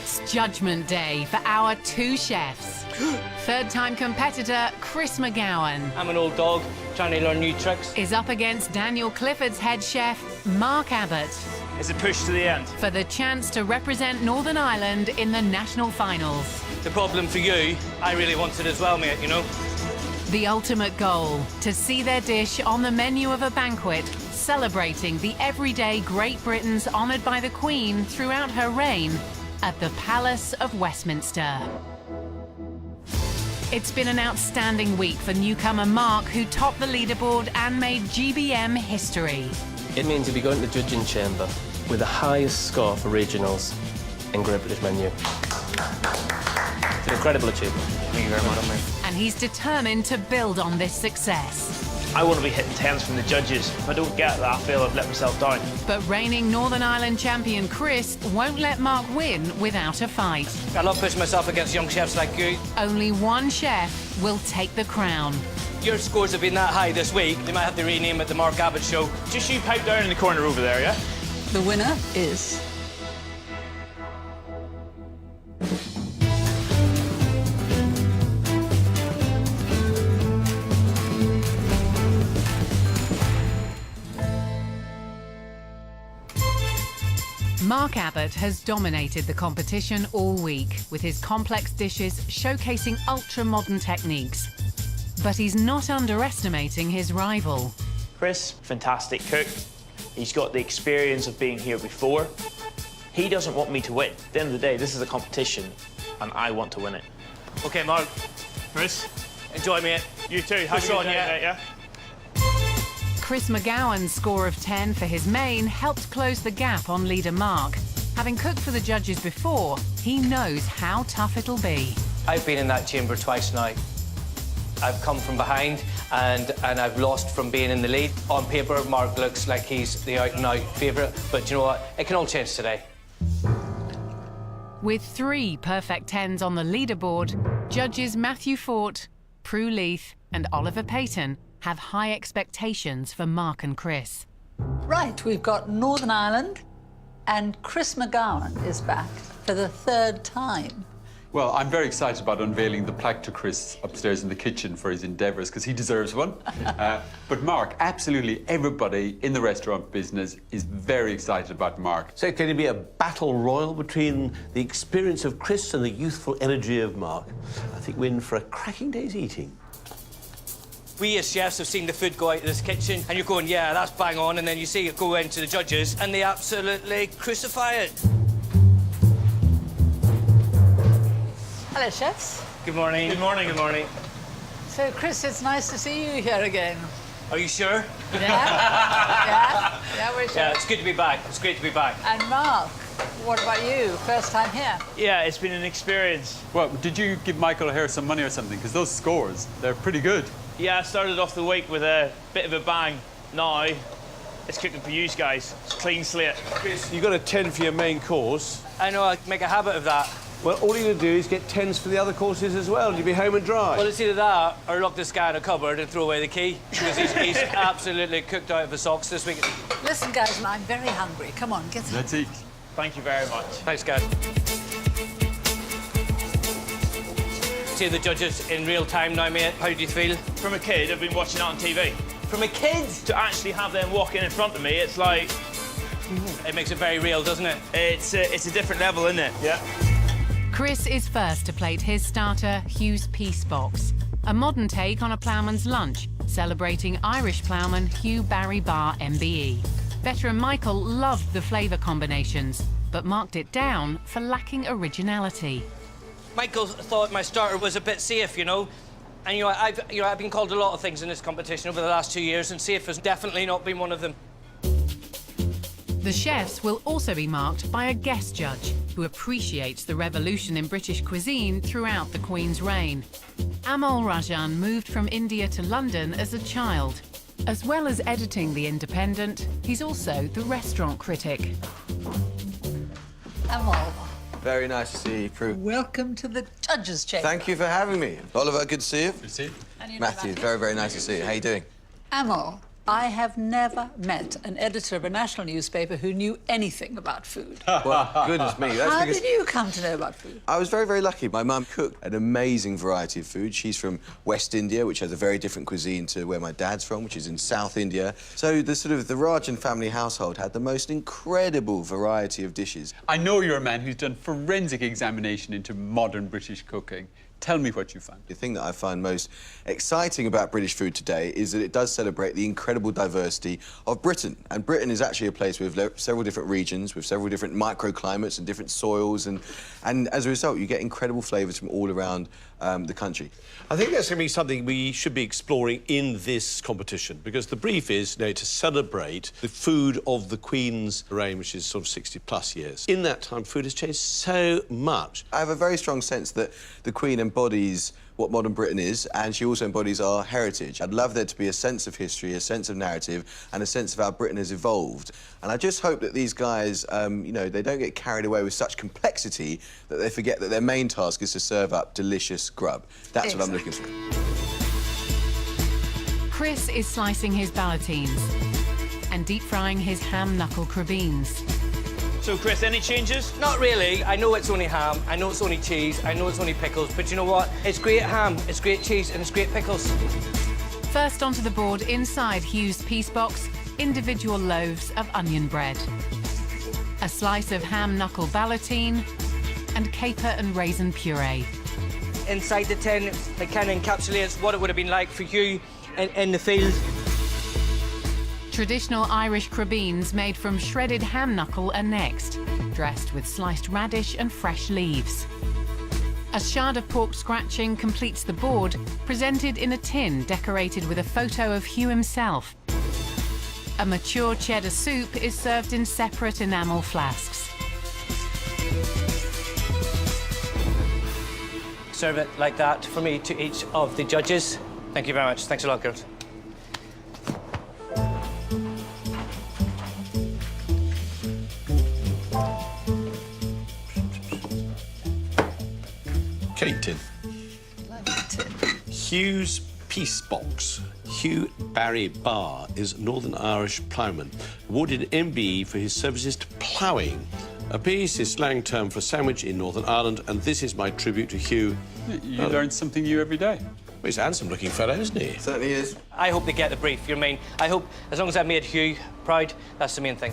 It's Judgment Day for our two chefs. Third-time competitor Chris McGowan I'm an old dog trying to learn new tricks. is up against Daniel Clifford's head chef, Mark Abbott, It's a push to the end. for the chance to represent Northern Ireland in the national finals. The problem for you, I really wanted as well, mate, you know? The ultimate goal, to see their dish on the menu of a banquet, celebrating the everyday Great Britons honoured by the Queen throughout her reign at the Palace of Westminster. It's been an outstanding week for newcomer Mark, who topped the leaderboard and made GBM history. It means you'll be going to the judging chamber with the highest score for regionals in Great British menu. It's an incredible achievement. Thank you very much, mate. And he's determined to build on this success. I want to be hitting 10s from the judges. If I don't get that, I feel I've let myself down. But reigning Northern Ireland champion Chris won't let Mark win without a fight. I love pushing myself against young chefs like you. Only one chef will take the crown. Your scores have been that high this week, they might have to rename it the Mark Abbott Show. Just you pipe down in the corner over there, yeah? The winner is... Mark Abbott has dominated the competition all week, with his complex dishes showcasing ultra-modern techniques. But he's not underestimating his rival. Chris, fantastic cook. He's got the experience of being here before. He doesn't want me to win. At the end of the day, this is a competition, and I want to win it. OK, Mark, Chris, enjoy, mate. you too. Have Push a good on, night, yeah. mate, yeah? Chris McGowan's score of 10 for his main helped close the gap on leader Mark. Having cooked for the judges before, he knows how tough it'll be. I've been in that chamber twice now. I've come from behind and I've lost from being in the lead. On paper, Mark looks like he's the out-and-out favourite, but you know what? It can all change today. With 3 perfect 10s on the leaderboard, judges Matthew Fort, Prue Leith and Oliver Payton have high expectations for Mark and Chris. Right, we've got Northern Ireland, and Chris McGowan is back for the 3rd time. Well, I'm very excited about unveiling the plaque to Chris upstairs in the kitchen for his endeavours, because he deserves one. But Mark, absolutely everybody in the restaurant business is very excited about Mark. So it's going to be a battle royal between the experience of Chris and the youthful energy of Mark. I think we're in for a cracking day's eating. We as chefs have seen the food go out of this kitchen, and you're going, yeah, that's bang on, and then you see it go into the judges, and they absolutely crucify it. Hello, chefs. Good morning. Good morning, good morning. So, Chris, it's nice to see you here again. Are you sure? Yeah? Yeah, we're sure. Yeah, it's good to be back. It's great to be back. And Mark, what about you? First time here? Yeah, it's been an experience. Well, did you give Michael O'Hare some money or something? Because those scores, they're pretty good. Yeah, I started off the week with a bit of a bang. Now, it's cooking for you guys. It's a clean slate. Chris, you got a 10 for your main course. I know, I make a habit of that. Well, all you're going to do is get 10s for the other courses as well. You'll be home and dry. Well, it's either that or lock this guy in a cupboard and throw away the key, because he's absolutely cooked out of his socks this week. Listen, guys, I'm very hungry. Come on, get some. Let's eat. Thank you very much. Thanks, guys. See the judges in real time now, mate. How do you feel? From a kid, I've been watching it on TV. From a kid? To actually have them walk in front of me, it's like... It makes it very real, doesn't it? It's a different level, isn't it? Yeah. Chris is first to plate his starter, Hugh's Peace Box, a modern take on a ploughman's lunch, celebrating Irish ploughman Hugh Barry Barr MBE. Veteran Michael loved the flavour combinations, but marked it down for lacking originality. Michael thought my starter was a bit safe, you know. And, I've been called a lot of things in this competition over the last 2 years, and safe has definitely not been one of them. The chefs will also be marked by a guest judge who appreciates the revolution in British cuisine throughout the Queen's reign. Amol Rajan moved from India to London as a child. As well as editing The Independent, he's also the restaurant critic. Amol, Very nice to see you, Prue. welcome to the judges' chamber. Thank you for having me. Oliver, good to see you. Good to see you. And you know Matthew, very, very nice to see you. How you doing? Amol, I have never met an editor of a national newspaper who knew anything about food. Well, goodness me. That's How because did you come to know about food? I was very, very lucky. My mum cooked an amazing variety of food. She's from West India, which has a very different cuisine to where my dad's from, which is in South India. So the Rajan family household had the most incredible variety of dishes. I know you're a man who's done forensic examination into modern British cooking. Tell me what you found. The thing that I find most exciting about British food today is that it does celebrate the incredible diversity of Britain. And Britain is actually a place with several different regions, with several different microclimates and different soils. And as a result, you get incredible flavours from all around the country. I think that's going to be something we should be exploring in this competition, because the brief is, to celebrate the food of the Queen's reign, which is sort of 60+ years. In that time, food has changed so much. I have a very strong sense that the Queen embodies what modern Britain is, and she also embodies our heritage. I'd love there to be a sense of history, a sense of narrative, and a sense of how Britain has evolved. And I just hope that these guys, they don't get carried away with such complexity that they forget that their main task is to serve up delicious grub. That's what I'm looking for. Chris is slicing his ballotines and deep frying his ham knuckle crabines. So, Chris, any changes? Not really. I know it's only ham, I know it's only cheese, I know it's only pickles, but you know what? It's great ham, it's great cheese, and it's great pickles. First onto the board inside Hugh's piece box, individual loaves of onion bread, a slice of ham knuckle ballotine, and caper and raisin puree. Inside the tin, it kind of encapsulates what it would have been like for you in the field. Traditional Irish crabines made from shredded ham knuckle are next, dressed with sliced radish and fresh leaves. A shard of pork scratching completes the board, presented in a tin decorated with a photo of Hugh himself. A mature cheddar soup is served in separate enamel flasks. Serve it like that for me to each of the judges. Thank you very much. Thanks a lot, girls. Cake tin. Hugh's Peace Box. Hugh Barry Barr is Northern Irish ploughman, awarded an MBE for his services to ploughing. A piece is slang term for sandwich in Northern Ireland, and this is my tribute to Hugh. You learn something new every day. Well, he's a handsome-looking fellow, isn't he? Certainly is. I hope they get the brief, you know what I mean? I hope, as long as I made Hugh proud, that's the main thing.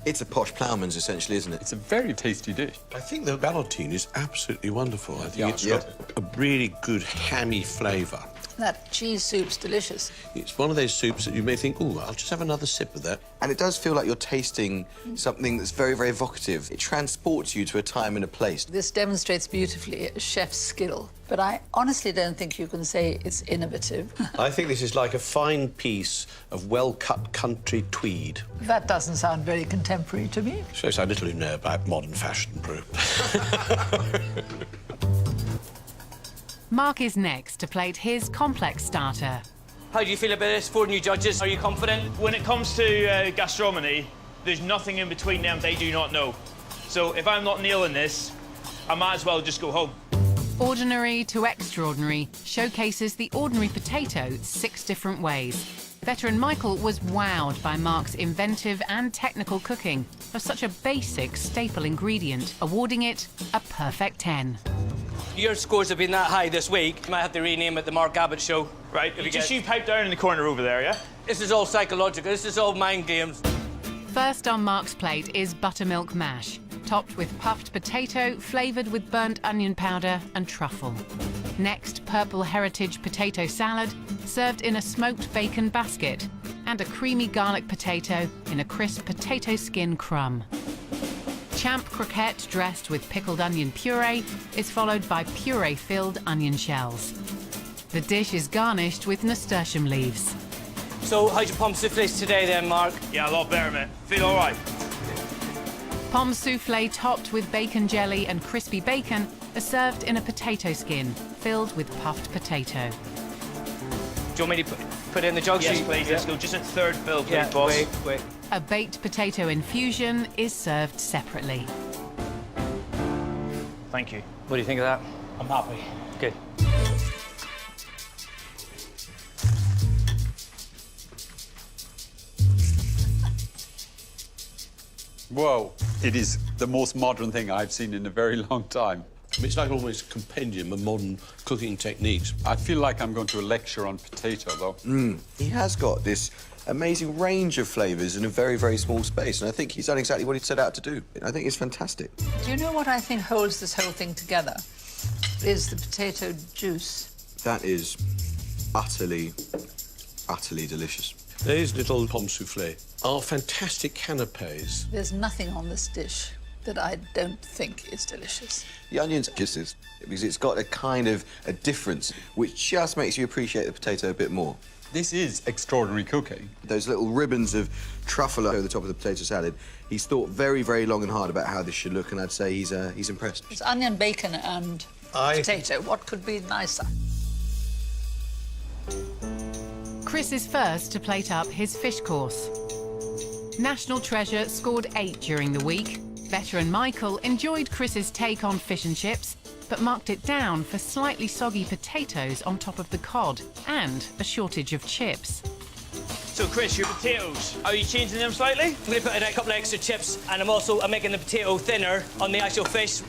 It's a posh ploughman's, essentially, isn't it? It's a very tasty dish. I think the ballotine is absolutely wonderful. I think it's Yeah. got a really good hammy flavour. That cheese soup's delicious. It's one of those soups that you may think, oh, I'll just have another sip of that. And it does feel like you're tasting something that's very, very evocative. It transports you to a time and a place. This demonstrates beautifully a chef's skill, but I honestly don't think you can say it's innovative. I think this is like a fine piece of well-cut country tweed. That doesn't sound very contemporary to me. Shows how little you know about modern fashion, Prue. Mark is next to plate his complex starter. How do you feel about this? 4 new judges. Are you confident? When it comes to gastronomy, there's nothing in between them they do not know. So if I'm not nailing this, I might as well just go home. Ordinary to Extraordinary showcases the ordinary potato 6 different ways. Veteran Michael was wowed by Mark's inventive and technical cooking of such a basic staple ingredient, awarding it a perfect 10. Your scores have been that high this week. You might have to rename it the Mark Abbott Show. Right, you pipe down in the corner over there, yeah? This is all psychological. This is all mind games. First on Mark's plate is buttermilk mash, topped with puffed potato, flavoured with burnt onion powder and truffle. Next, purple heritage potato salad, served in a smoked bacon basket, and a creamy garlic potato in a crisp potato skin crumb. Champ croquette dressed with pickled onion puree is followed by puree-filled onion shells. The dish is garnished with nasturtium leaves. So, how's your pomme soufflés today then, Mark? Yeah, a lot better, mate. Feel all right. Pomme soufflé topped with bacon jelly and crispy bacon are served in a potato skin filled with puffed potato. Do you want me to put in the jug? Yes, please. Let's go. Just at third fill, please, Yeah, boss. wait. A baked potato infusion is served separately. Thank you. What do you think of that? I'm happy. Good. Whoa, it is the most modern thing I've seen in a very long time. I mean, it's like almost a compendium of modern cooking techniques. I feel like I'm going to a lecture on potato, though. He has got this amazing range of flavours in a very, very small space, and I think he's done exactly what he set out to do. I think it's fantastic. Do you know what I think holds this whole thing together? Is the potato juice. That is utterly, utterly delicious. These little pomme soufflé are fantastic canapes. There's nothing on this dish that I don't think is delicious. The onions kisses, because it's got a kind of a difference which just makes you appreciate the potato a bit more. This is extraordinary cooking. Those little ribbons of truffle over the top of the potato salad, he's thought very, very long and hard about how this should look, and I'd say he's impressed. It's onion, bacon and potato. What could be nicer? Chris is first to plate up his fish course. National Treasure scored 8 during the week. Veteran Michael enjoyed Chris's take on fish and chips, but marked it down for slightly soggy potatoes on top of the cod and a shortage of chips. So, Chris, your potatoes, are you changing them slightly? I'm going to put in a couple of extra chips, and I'm making the potato thinner on the actual fish.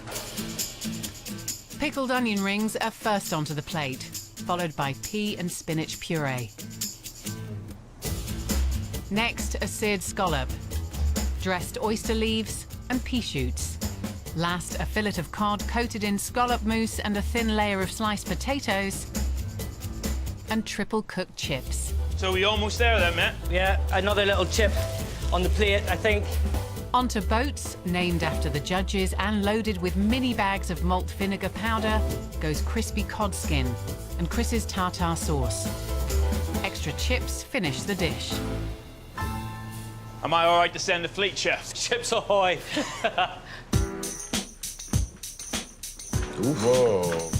Pickled onion rings are first onto the plate, followed by pea and spinach puree. Next, a seared scallop, dressed oyster leaves and pea shoots. Last, a fillet of cod coated in scallop mousse and a thin layer of sliced potatoes, and triple cooked chips. So we almost there then, Matt? Yeah, another little chip on the plate, I think. Onto boats, named after the judges and loaded with mini bags of malt vinegar powder, goes crispy cod skin and Chris's tartar sauce. Extra chips finish the dish. Am I all right to send the fleet, chef? Chips ahoy. Whoa.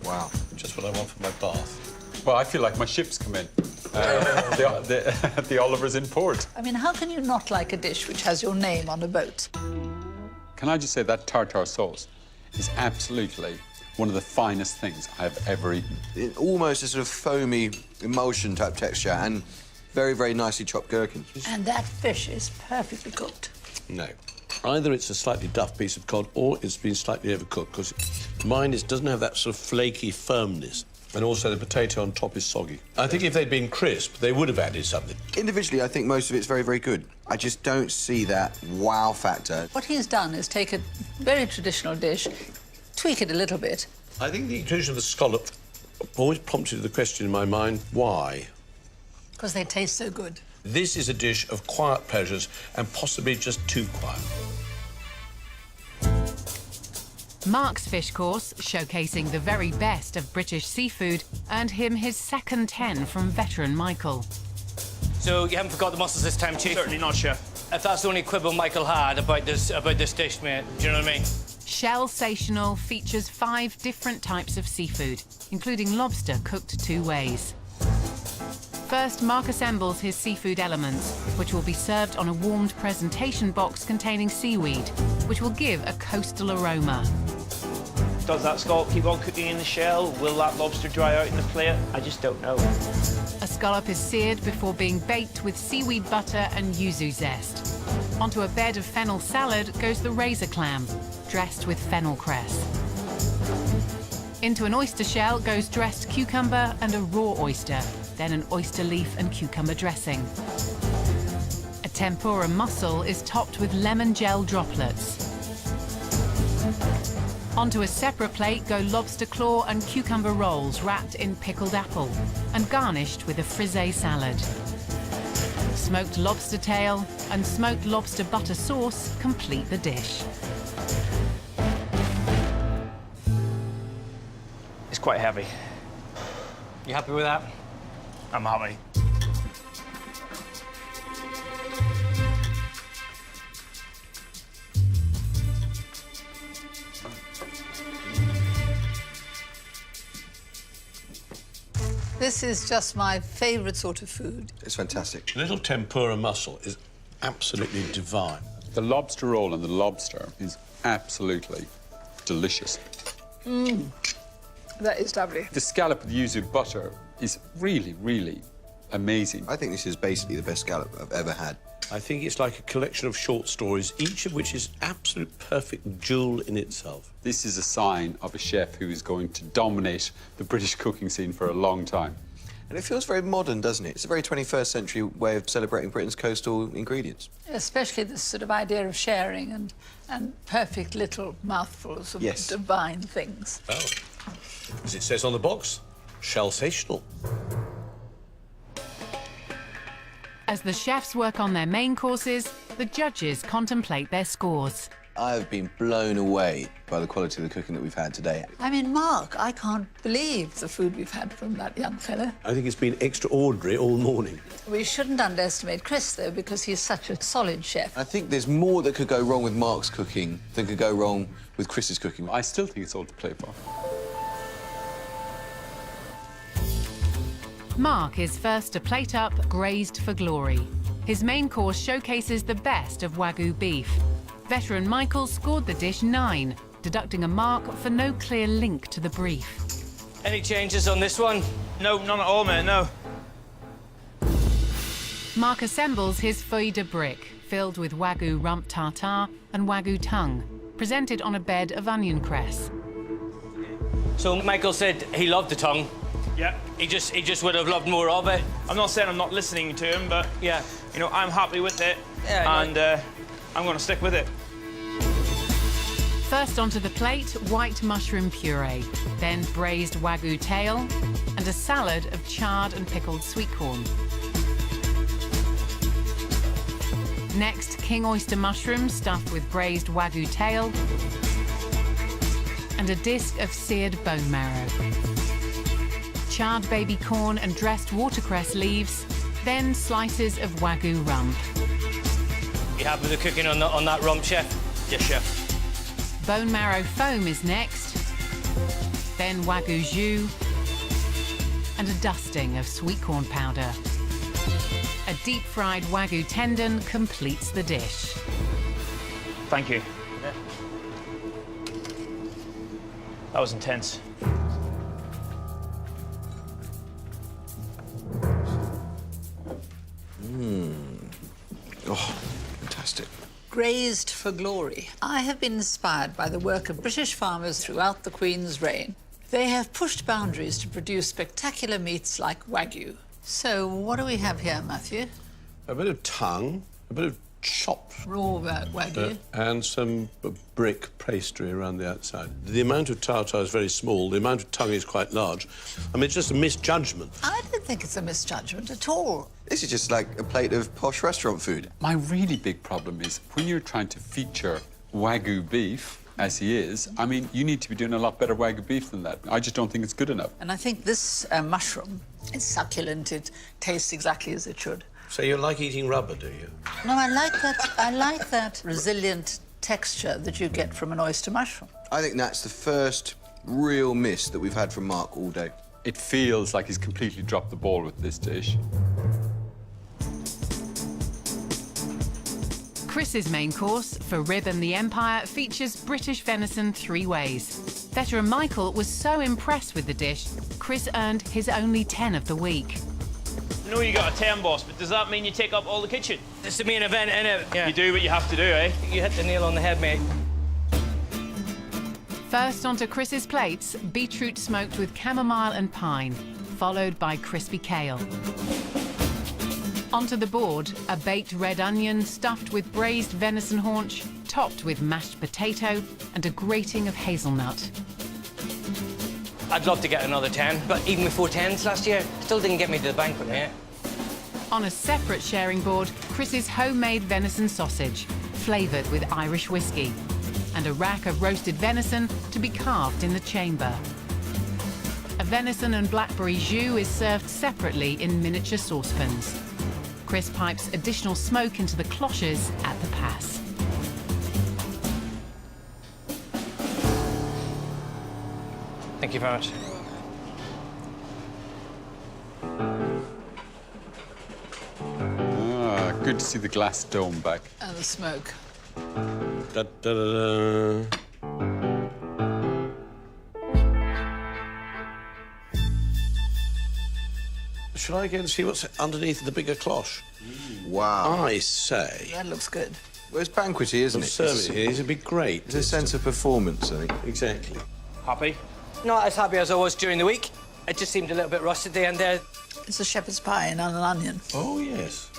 Wow. Just what I want for my bath. Well, I feel like my ship's come in. The Oliver's in port. I mean, how can you not like a dish which has your name on a boat? Can I just say that tartar sauce is absolutely one of the finest things I've ever eaten. Almost a sort of foamy emulsion type texture, and very, very nicely chopped gherkins. And that fish is perfectly cooked. No. Either it's a slightly duff piece of cod or it's been slightly overcooked, because mine doesn't have that sort of flaky firmness. And also the potato on top is soggy. I think if they'd been crisp, they would have added something. Individually, I think most of it's very, very good. I just don't see that wow factor. What he's done is take a very traditional dish, tweak it a little bit. I think the inclusion of the scallop always prompted the question in my mind, why? Because they taste so good. This is a dish of quiet pleasures and possibly just too quiet. Mark's fish course, showcasing the very best of British seafood, earned him his second 10 from veteran Michael. So you haven't forgot the mussels this time, Chief? Certainly not, chef. If that's the only quibble Michael had about this dish, mate, do you know what I mean? Shell Sational features 5 different types of seafood, including lobster cooked 2 ways. First, Mark assembles his seafood elements, which will be served on a warmed presentation box containing seaweed, which will give a coastal aroma. Does that scallop keep on cooking in the shell? Will that lobster dry out in the plate? I just don't know. A scallop is seared before being baked with seaweed butter and yuzu zest. Onto a bed of fennel salad goes the razor clam, dressed with fennel cress. Into an oyster shell goes dressed cucumber and a raw oyster, then an oyster leaf and cucumber dressing. A tempura mussel is topped with lemon gel droplets. Onto a separate plate go lobster claw and cucumber rolls wrapped in pickled apple and garnished with a frisee salad. Smoked lobster tail and smoked lobster butter sauce complete the dish. It's quite heavy. You happy with that? I'm happy. This is just my favourite sort of food. It's fantastic. Little tempura mussel is absolutely divine. The lobster roll and the lobster is absolutely delicious. That is lovely. The scallop with yuzu butter is really, really amazing. I think this is basically the best scallop I've ever had. I think it's like a collection of short stories, each of which is absolute perfect jewel in itself. This is a sign of a chef who is going to dominate the British cooking scene for a long time. And it feels very modern, doesn't it? It's a very 21st century way of celebrating Britain's coastal ingredients. Especially this sort of idea of sharing and perfect little mouthfuls of Yes. divine things. Oh. As it says on the box, sensational. As the chefs work on their main courses, the judges contemplate their scores. I have been blown away by the quality of the cooking that we've had today. I mean, Mark, I can't believe the food we've had from that young fella. I think it's been extraordinary all morning. We shouldn't underestimate Chris, though, because he's such a solid chef. I think there's more that could go wrong with Mark's cooking than could go wrong with Chris's cooking. I still think it's all to play for. Mark is first to plate up Grazed for Glory. His main course showcases the best of Wagyu beef. Veteran Michael scored the dish 9, deducting a mark for no clear link to the brief. Any changes on this one? No, none at all, mate, no. Mark assembles his feuille de brique, filled with Wagyu rump tartare and Wagyu tongue, presented on a bed of onion cress. So Michael said he loved the tongue. Yeah. He just would have loved more of it. I'm not saying I'm not listening to him, but, Yeah. you know, I'm happy with it. Yeah, and I'm going to stick with it. First onto the plate, white mushroom puree, then braised Wagyu tail, and a salad of charred and pickled sweet corn. Next, king oyster mushrooms stuffed with braised Wagyu tail, and a disc of seared bone marrow. Charred baby corn and dressed watercress leaves, then slices of Wagyu rump. You happy with the cooking on that rump, chef? Yes, chef. Bone marrow foam is next, then Wagyu jus, and a dusting of sweet corn powder. A deep-fried Wagyu tendon completes the dish. Thank you. That was intense. Oh, fantastic. Grazed for Glory. I have been inspired by the work of British farmers throughout the Queen's reign. They have pushed boundaries to produce spectacular meats like Wagyu. So what do we have here, Matthew? A bit of tongue, a bit of chopped Raw Wagyu. and some brick pastry around the outside. The amount of tartare is very small. The amount of tongue is quite large. I mean, it's just a misjudgment. I don't think it's a misjudgment at all. This is just like a plate of posh restaurant food. My really big problem is when you're trying to feature Wagyu beef, as he is, I mean, you need to be doing a lot better Wagyu beef than that. I just don't think it's good enough. And I think this mushroom is succulent. It tastes exactly as it should. So you like eating rubber, do you? No, I like that resilient texture that you get from an oyster mushroom. I think that's the first real miss that we've had from Mark all day. It feels like he's completely dropped the ball with this dish. Chris's main course, for Rib and the Empire, features British venison 3 ways. Veteran Michael was so impressed with the dish, Chris earned his only 10 of the week. I know you got a 10, boss, but does that mean you take up all the kitchen? It's the main event, innit? Yeah. You do what you have to do, eh? You hit the nail on the head, mate. First onto Chris's plates, beetroot smoked with chamomile and pine, followed by crispy kale. Onto the board, a baked red onion stuffed with braised venison haunch, topped with mashed potato and a grating of hazelnut. I'd love to get another 10, but even with 4 10s last year, still didn't get me to the banquet, mate. On a separate sharing board, Chris's homemade venison sausage, flavoured with Irish whiskey, and a rack of roasted venison to be carved in the chamber. A venison and blackberry jus is served separately in miniature saucepans. Chris pipes additional smoke into the cloches at the pass. Thank you very much. Ah, good to see the glass dome back. And the smoke. Da, da, da, da. Shall I go and see what's underneath the bigger cloche? Wow. I say... That looks good. Well, it's banquety, isn't it? Service here is a bit great. It's a sense of performance, I think. Exactly. Happy? Not as happy as I was during the week. It just seemed a little bit rushed at the end there. It's a shepherd's pie and an onion. Oh, yes.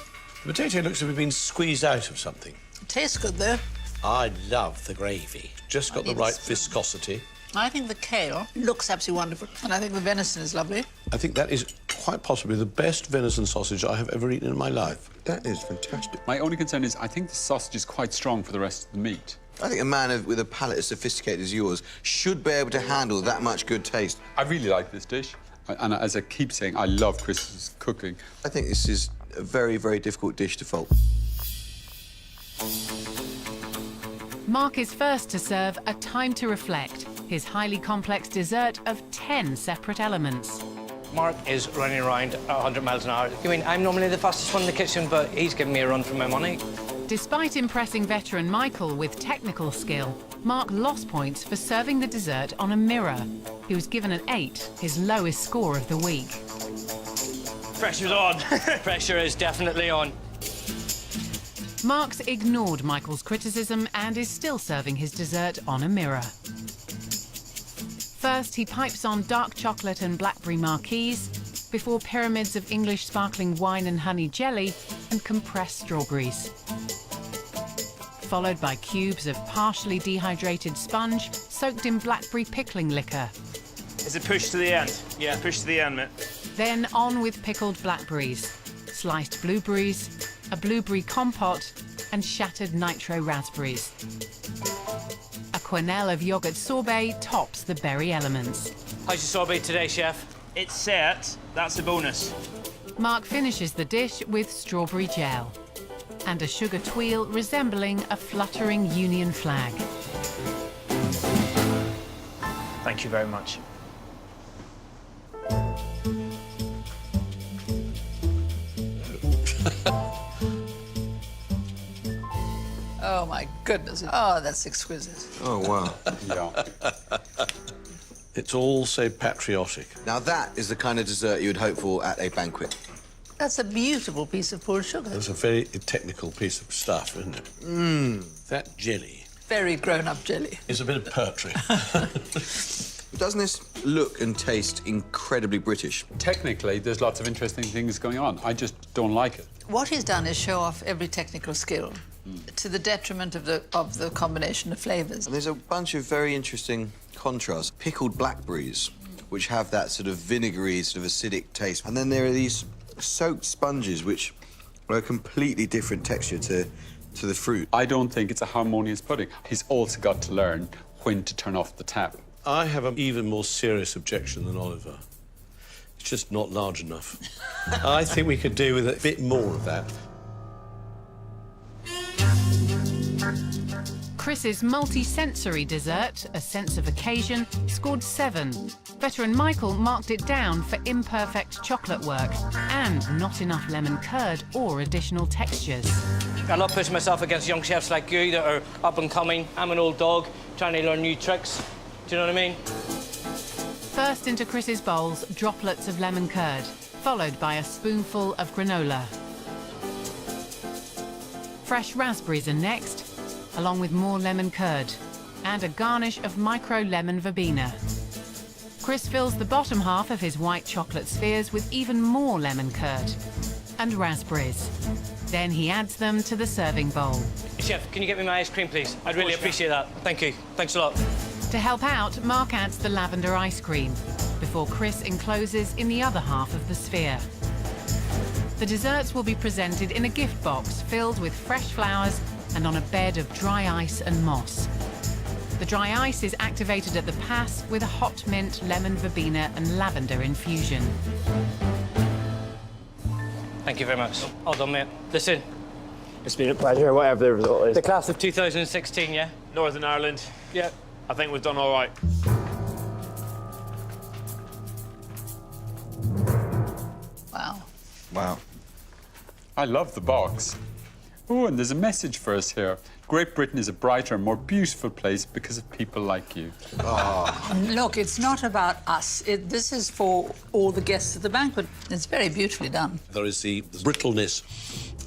The potato looks as if it's been squeezed out of something. It tastes good, though. I love the gravy. Just got the right viscosity. I think the kale looks absolutely wonderful. And I think the venison is lovely. I think that is quite possibly the best venison sausage I have ever eaten in my life. That is fantastic. My only concern is I think the sausage is quite strong for the rest of the meat. I think a man with a palate as sophisticated as yours should be able to handle that much good taste. I really like this dish. And as I keep saying, I love Chris's cooking. I think this is a very, very difficult dish to fault. Mark is first to serve a time to reflect, his highly complex dessert of 10 separate elements. Mark is running around 100 miles an hour. I mean, I'm normally the fastest one in the kitchen, but he's giving me a run for my money. Despite impressing veteran Michael with technical skill, Mark lost points for serving the dessert on a mirror. He was given an 8, his lowest score of the week. Pressure's on. Pressure is definitely on. Mark's ignored Michael's criticism and is still serving his dessert on a mirror. First, he pipes on dark chocolate and blackberry marquise, before pyramids of English sparkling wine and honey jelly and compressed strawberries. Followed by cubes of partially dehydrated sponge soaked in blackberry pickling liquor. Is it pushed to the end? Yeah, push to the end, mate. Then on with pickled blackberries, sliced blueberries, a blueberry compote and shattered nitro raspberries. A quenelle of yoghurt sorbet tops the berry elements. How's your sorbet today, chef? It's set. That's a bonus. Mark finishes the dish with strawberry gel and a sugar tweel resembling a fluttering Union flag. Thank you very much. Oh, my goodness. Oh, that's exquisite. Oh, wow. Yeah. It's all so patriotic. Now, that is the kind of dessert you would hope for at a banquet. That's a beautiful piece of pulled sugar. That's a very technical piece of stuff, isn't it? Mmm. That jelly Very grown-up jelly. is a bit of poetry. Doesn't this look and taste incredibly British? Technically, there's lots of interesting things going on. I just don't like it. What he's done is show off every technical skill to the detriment of the combination of flavours. And there's a bunch of very interesting contrasts. Pickled blackberries, which have that sort of vinegary, sort of acidic taste. And then there are these soaked sponges, which are a completely different texture to the fruit. I don't think it's a harmonious pudding. He's also got to learn when to turn off the tap. I have an even more serious objection than Oliver. It's just not large enough. I think we could do with a bit more of that. Chris's multi-sensory dessert, A Sense of Occasion, scored 7. Veteran Michael marked it down for imperfect chocolate work and not enough lemon curd or additional textures. I love pushing myself against young chefs like you that are up and coming. I'm an old dog trying to learn new tricks. Do you know what I mean? First into Chris's bowls, droplets of lemon curd, followed by a spoonful of granola. Fresh raspberries are next, along with more lemon curd and a garnish of micro-lemon verbena. Chris fills the bottom half of his white chocolate spheres with even more lemon curd and raspberries. Then he adds them to the serving bowl. Chef, can you get me my ice cream, please? I'd really appreciate that. Thank you. Thanks a lot. To help out, Mark adds the lavender ice cream before Chris encloses in the other half of the sphere. The desserts will be presented in a gift box filled with fresh flowers and on a bed of dry ice and moss. The dry ice is activated at the pass with a hot mint, lemon verbena and lavender infusion. Thank you very much. All done, mate. Listen, It's been a pleasure, whatever the result is. the class of 2016, yeah? Northern Ireland. Yeah. I think we've done all right. Wow. Wow. I love the box. Oh, and there's a message for us here. Great Britain is a brighter and more beautiful place because of people like you. Look, it's not about us. This is for all the guests at the banquet. It's very beautifully done. There is the brittleness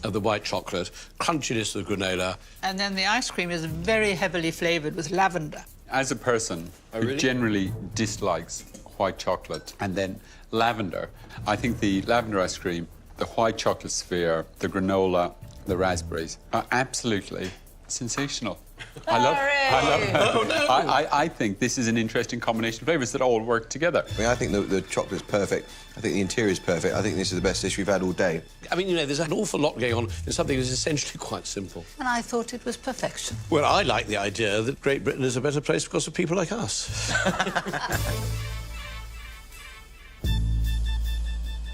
of the white chocolate, crunchiness of the granola. And then the ice cream is very heavily flavoured with lavender. As a person who generally dislikes white chocolate and then lavender, I think the lavender ice cream, the white chocolate sphere, the granola, the raspberries are absolutely sensational. I love it. Oh, no. I think this is an interesting combination of flavours that all work together. I mean, I think the chocolate's perfect. I think the interior is perfect. I think this is the best dish we've had all day. I mean, you know, there's an awful lot going on in something that's essentially quite simple. And I thought it was perfection. Well, I like the idea that Great Britain is a better place because of people like us.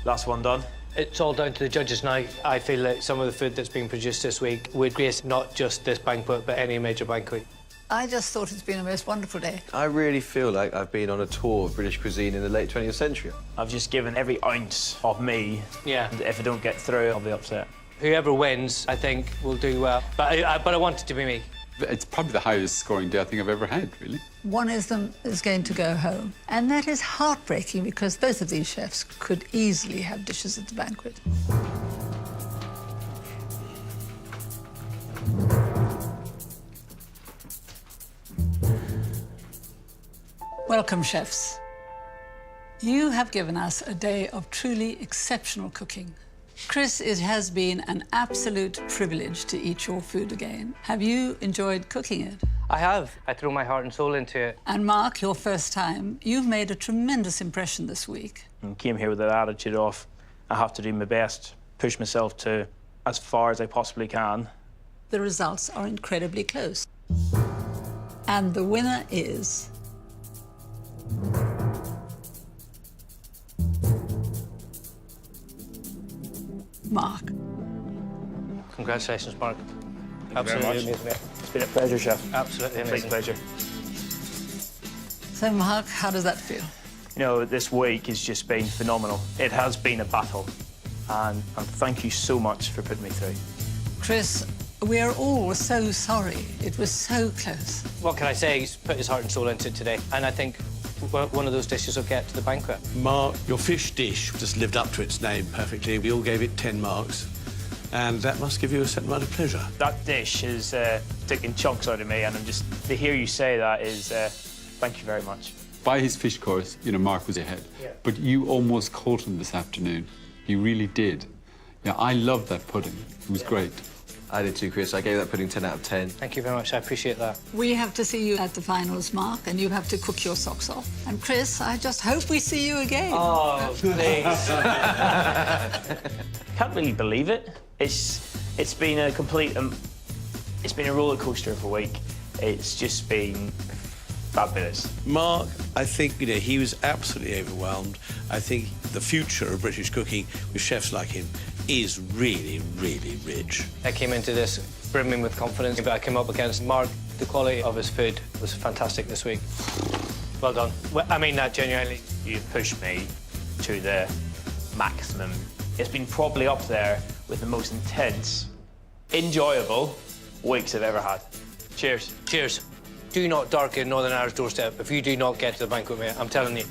Last one done. It's all down to the judges now. I feel that some of the food that's being produced this week would grace not just this banquet, but any major banquet. I just thought it's been a most wonderful day. I really feel like I've been on a tour of British cuisine in the late 20th century. I've just given every ounce of me. Yeah. And if I don't get through, I'll be upset. Whoever wins, I think, will do well. But I want it to be me. It's probably the highest scoring day I think I've ever had, really. One of them is going to go home. And that is heartbreaking because both of these chefs could easily have dishes at the banquet. Welcome, chefs. You have given us a day of truly exceptional cooking. Chris, it has been an absolute privilege to eat your food again. Have you enjoyed cooking it? I have. I throw my heart and soul into it. And Mark, your first time, you've made a tremendous impression this week. I came here with that attitude of, I have to do my best, push myself to as far as I possibly can. The results are incredibly close. And the winner is... Mark. Congratulations, Mark. Absolutely amazing. It's been a pleasure, Chef. Absolutely amazing. Big pleasure. So, Mark, how does that feel? You know, this week has just been phenomenal. It has been a battle, and thank you so much for putting me through. Chris, we are all so sorry. It was so close. What can I say? He's put his heart and soul into it today. And I think one of those dishes will get to the banquet. Mark, your fish dish just lived up to its name perfectly. We all gave it 10 marks, and that must give you a certain amount of pleasure. That dish is taking chunks out of me, and to hear you say that is, thank you very much. By his fish course, you know, Mark was ahead. Yeah. But you almost caught him this afternoon. You really did. Yeah, I loved that pudding. It was great. I did too, Chris. I gave that pudding 10 out of 10. Thank you very much. I appreciate that. We have to see you at the finals, Mark, and you have to cook your socks off. And Chris, I just hope we see you again. Oh, please. Can't really believe it. It's been a complete it's been a roller coaster of a week. It's just been fabulous. Mark, I think, you know, he was absolutely overwhelmed. I think the future of British cooking with chefs like him is really, really rich. I came into this brimming with confidence, but I came up against Mark. The quality of his food was fantastic this week. Well done. Well, I mean that genuinely. You've pushed me to the maximum. It's been probably up there with the most intense, enjoyable weeks I've ever had. Cheers. Cheers. Do not darken Northern Irish doorstep if you do not get to the banquet, mate. I'm telling you.